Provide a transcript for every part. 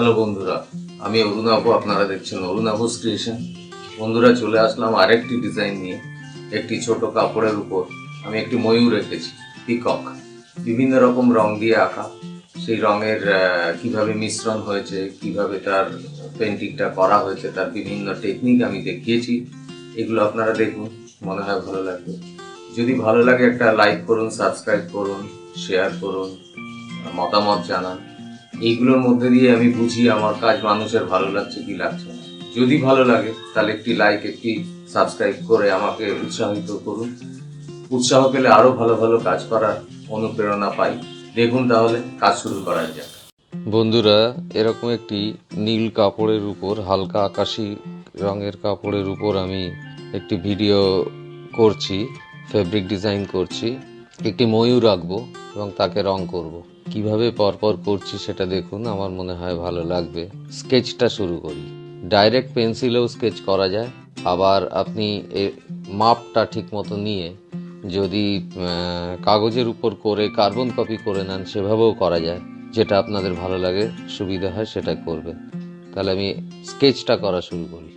Hello বন্ধুরা, আমি অরুণাভ, আপনারা দেখছেন অরুণাভস ক্রিয়েশন। বন্ধুরা, চলে আসলাম আরেকটি ডিজাইন নিয়ে। একটি ছোট কাপড়ের উপর আমি একটি ময়ূর রেখেছি, পিকক। বিভিন্ন রকম রং দিয়ে আঁকা। সেই রঙের কিভাবে মিশ্রণ হয়েছে, কিভাবে তার পেন্টিংটা করা হয়েছে, তার বিভিন্ন টেকনিক আমি দেখিয়েছি। এগুলো আপনারা দেখুন, মনে হয় ভালো লাগবে। যদি ভালো লাগে একটা লাইক করুন, সাবস্ক্রাইব করুন, শেয়ার করুন, মতামত জানান। এইগুলোর মধ্যে দিয়ে আমি বুঝি আমার কাজ মানুষের ভালো লাগছে কি লাগছে না। যদি ভালো লাগে তাহলে একটি লাইক, একটি সাবস্ক্রাইব করে আমাকে উৎসাহিত করুন। উৎসাহ পেলে আরো ভালো ভালো কাজ করার অনুপ্রেরণা পাই। দেখুন, তাহলে কাজ শুরু করা যাক। বন্ধুরা, এরকম একটি নীল কাপড়ের উপর, হালকা আকাশি রঙের কাপড়ের উপর আমি একটি ভিডিও করছি, ফেব্রিক ডিজাইন করছি। একটি ময়ূর আঁকবো এবং তাকে রং করব। কিভাবে পরপর করছি সেটা দেখুন, আমার মনে হয় ভালো লাগবে। স্কেচটা শুরু করি। ডাইরেক্ট পেন্সিলেও স্কেচ করা যায়, আবার আপনি মাপটা ঠিক মতো নিয়ে যদি কাগজের উপর করে কার্বন কপি করে নেন, সেভাবেও করা যায়। যেটা আপনাদের ভালো লাগে, সুবিধা হয়, সেটা করবে। তাহলে আমি স্কেচটা করা শুরু করি।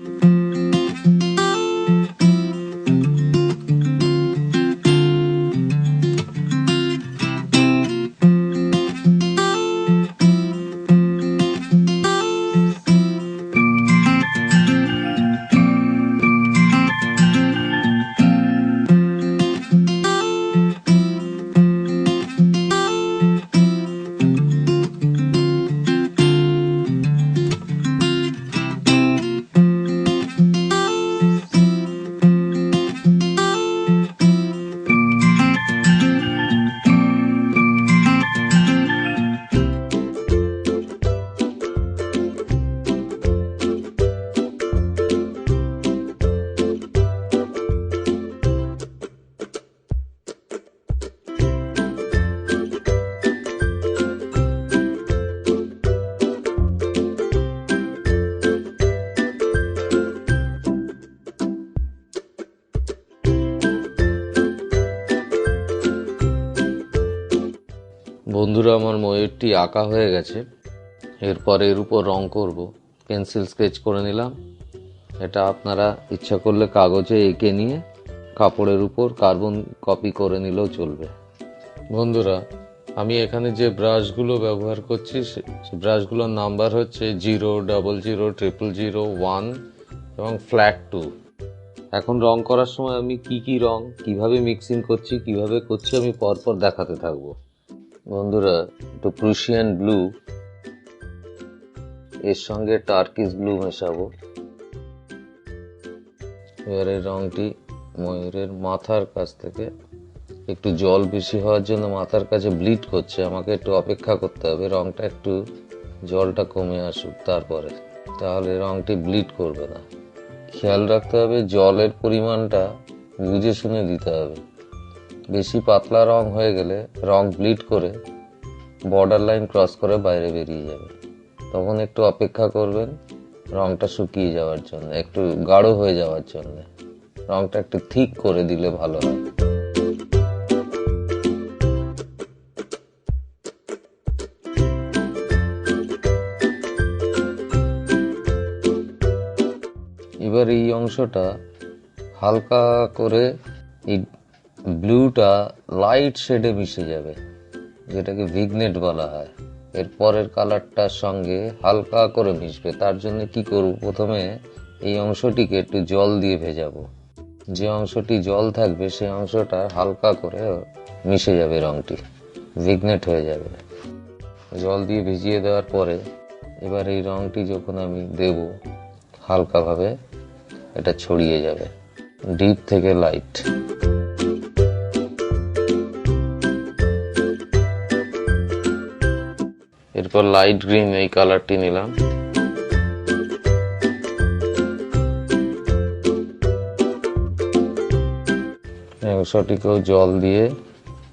বন্ধুরা, আমার ময়ূরটি আঁকা হয়ে গেছে। এরপর এর উপর রং করব। পেন্সিল স্কেচ করে নিলাম। এটা আপনারা ইচ্ছা করলে কাগজে এঁকে নিয়ে কাপড়ের উপর কার্বন কপি করে নিলেও চলবে। বন্ধুরা, আমি এখানে যে ব্রাশগুলো ব্যবহার করছি, সে ব্রাশগুলোর নাম্বার হচ্ছে 0, 00, 000, 1 এবং ফ্ল্যাট 2। এখন রং করার সময় আমি কি রং কিভাবে মিক্সিং করছি, কিভাবে করছি, আমি পরপর দেখাতে থাকবো। বন্ধুরা, একটু প্রুশিয়ান ব্লু, এর সঙ্গে টার্কিশ ব্লু মেশাবো। এবারে রংটি ময়ূরের মাথার কাছ থেকে একটু জল বেশি হওয়ার জন্য মাথার কাছে ব্লিড করছে, আমাকে একটু অপেক্ষা করতে হবে। রংটা একটু জলটা কমে আসুক, তারপরে, তাহলে রংটি ব্লিড করবে না। খেয়াল রাখতে হবে জলের পরিমাণটা বুঝে শুনে দিতে হবে। বেশি পাতলা রং হয়ে গেলে রং ব্লিড করে বর্ডার লাইন ক্রস করে বাইরে বেরিয়ে যাবে। তখন একটু অপেক্ষা করবেন রংটা শুকিয়ে যাওয়ার জন্য, একটু গাঢ় হয়ে যাওয়ার জন্য। রংটা একটু ঠিক করে দিলে ভালো হয়। এবার এই অংশটা হালকা করে এই ব্লুটা লাইট শেডে মিশে যাবে, যেটাকে ভিগনেট বলা হয়। এর পরের কালারটার সঙ্গে হালকা করে মিশবে। তার জন্য কি করব, প্রথমে এই অংশটিকে একটু জল দিয়ে ভেজাবো। যে অংশটি জল থাকবে সেই অংশটা হালকা করে মিশে যাবে, রংটি ভিগনেট হয়ে যাবে। জল দিয়ে ভিজিয়ে দেওয়ার পরে এবার এই রংটি যখন আমি দেব, হালকাভাবে এটা ছড়িয়ে যাবে, ডিপ থেকে লাইট। এরপর লাইট গ্রিন এই কালারটি নিলাম। অংশটিকেও জল দিয়ে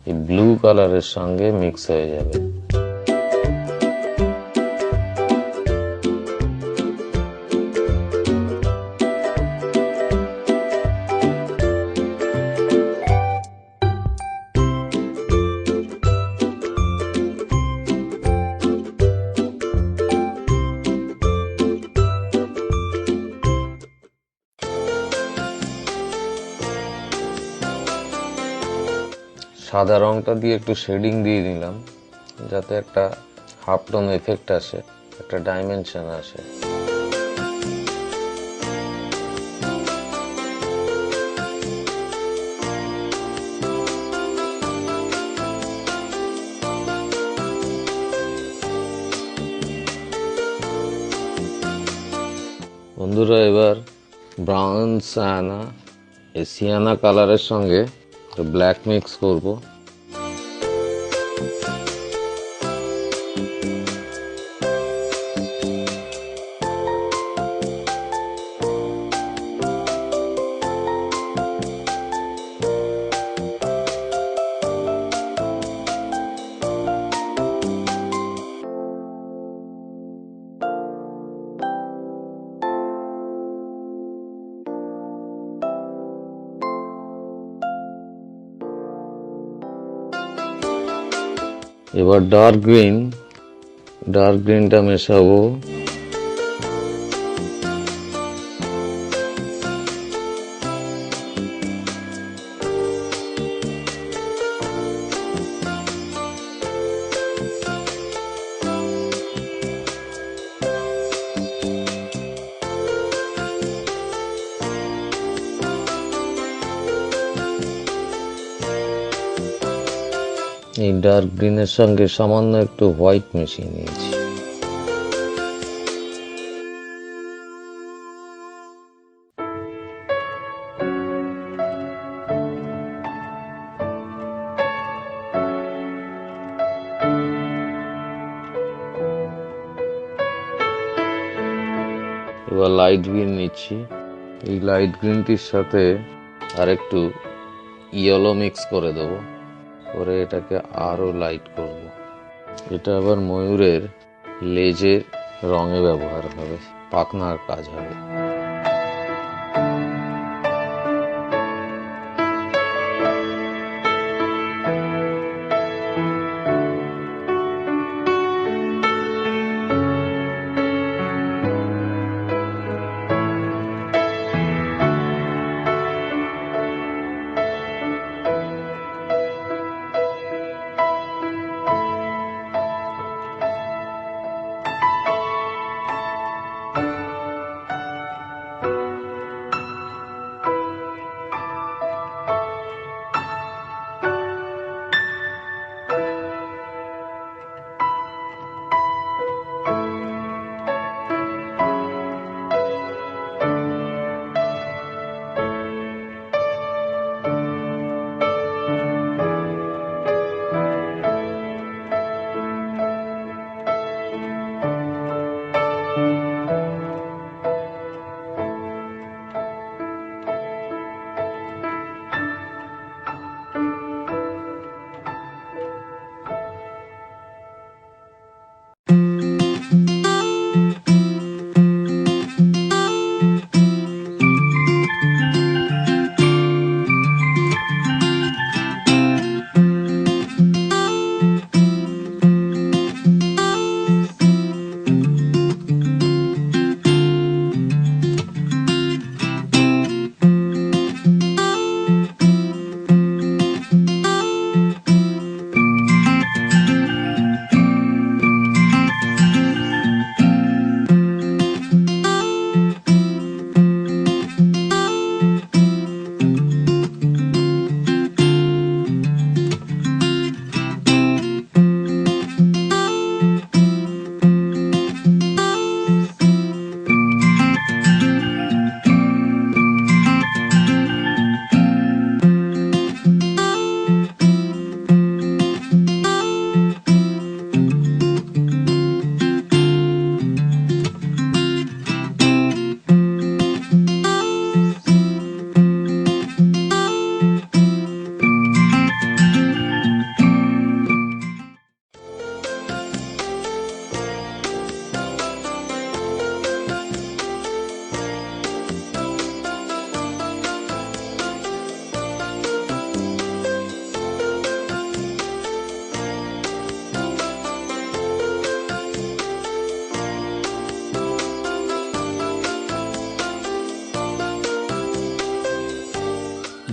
এই ব্লু কালারের সঙ্গে মিক্স হয়ে যাবে। সাদা রংটা দিয়ে একটু শেডিং দিয়ে নিলাম, যাতে একটা হাফ টোন এফেক্ট আসে, একটা ডাইমেনশন আসে। বন্ধুরা, এবার ব্রাউন সায়ানা, এই সিয়ানা কালারের সঙ্গে ব্ল্যাক মিক্স করব। এবার ডার্ক গ্রিনটা মেশাবো। এই ডার্ক গ্রিনের সঙ্গে সামান্য একটু হোয়াইট মিশিয়ে নিয়েছি। এবার লাইট গ্রিন নিচ্ছি। এই লাইট গ্রিনটির সাথে আরেকটু ইয়েলো মিক্স করে দেবো, করে এটাকে আরো লাইট করব। এটা আবার ময়ূরের লেজের রঙে ব্যবহার হবে, পাখনার কাজ হবে।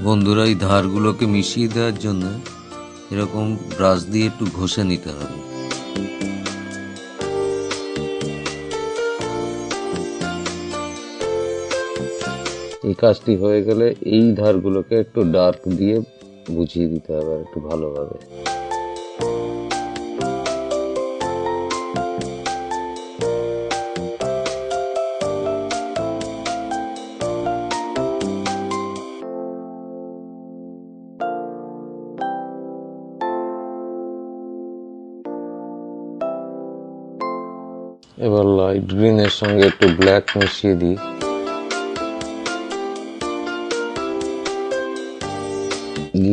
বন্ধুরা, এই ধারগুলোকে মিশিয়ে দেওয়ার জন্য এরকম ব্রাশ দিয়ে একটু ঘষে নিতে হবে। এই কাজটি হয়ে গেলে এই ধারগুলোকে একটু ডার্ক দিয়ে বুঝিয়ে দিতে হবে আর একটু ভালোভাবে। এবার লাইট গ্রিনের সঙ্গে একটু ব্ল্যাক মিশিয়ে দিই।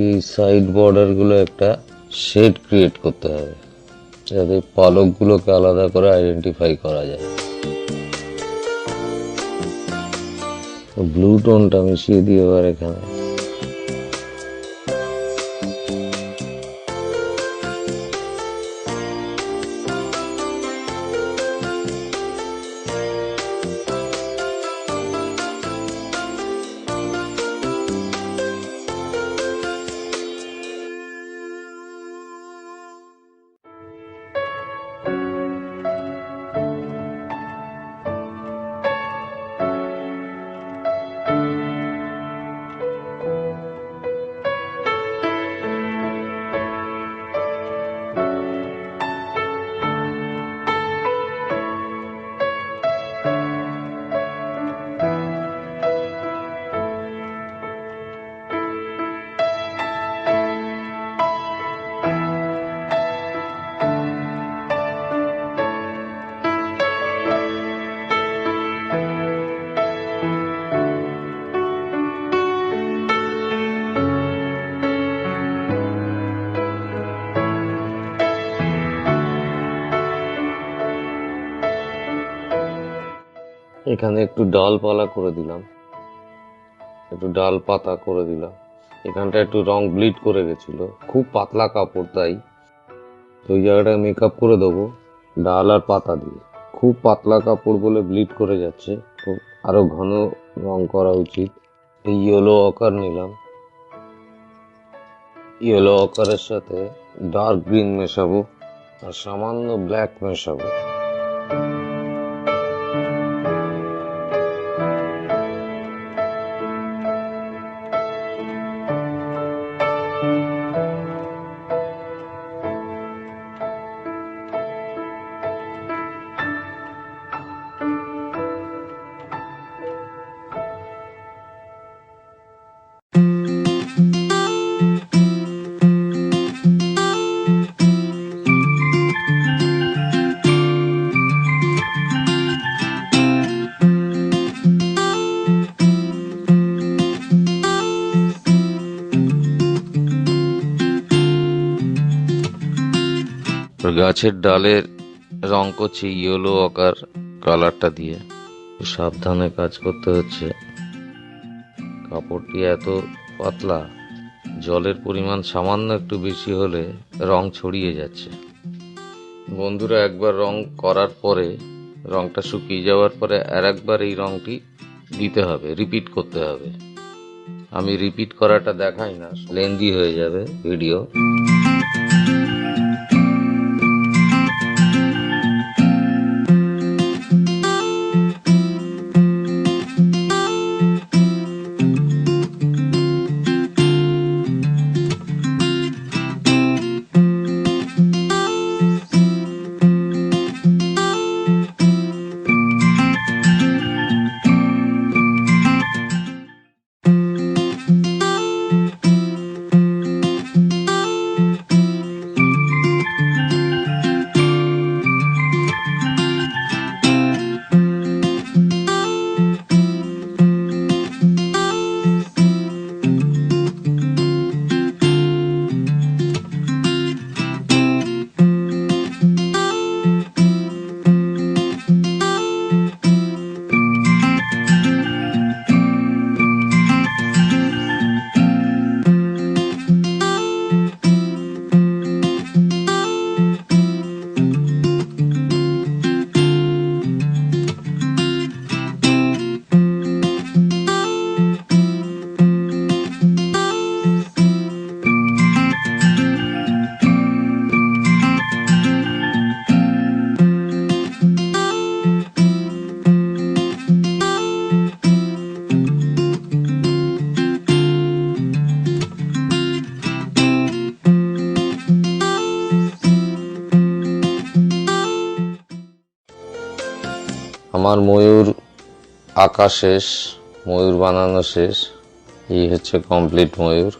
এই সাইড বর্ডার গুলো একটা শেড ক্রিয়েট করতে হবে যাতে পালক গুলোকে আলাদা করে আইডেন্টিফাই করা যায়। ব্লু টোনটা মিশিয়ে দিই এবার এখানে। এখানে একটু ডালপালা করে দিলাম, একটু ডাল পাতা করে দিলাম। এখানটা একটু রং ব্লিড করে গেছিল, খুব পাতলা কাপড়, তাই তো ওই জায়গাটা মেকআপ করে দেবো ডাল আর পাতা দিয়ে। খুব পাতলা কাপড় বলে ব্লিড করে যাচ্ছে, তো আরো ঘন রং করা উচিত। এই ইয়েলো অকার নিলাম, ইয়েলো অকারের সাথে ডার্ক গ্রিন মেশাবো আর সামান্য ব্ল্যাক মেশাবো। গাছের ডালের রং করছি ইয়েলো অকার কালারটা দিয়ে। সাবধানে কাজ করতে হচ্ছে, কাপড়টি এত পাতলা, জলের পরিমাণ সামান্য একটু বেশি হলে রং ছড়িয়ে যাচ্ছে। বন্ধুরা, একবার রং করার পরে, রংটা শুকিয়ে যাওয়ার পরে আর একবার এই রংটি দিতে হবে, রিপিট করতে হবে। আমি রিপিট করাটা দেখাই না, লেন্দি হয়ে যাবে ভিডিও। আমার ময়ূর আঁকা শেষ, ময়ূর বানানো শেষ। এই হচ্ছে কমপ্লিট ময়ূর।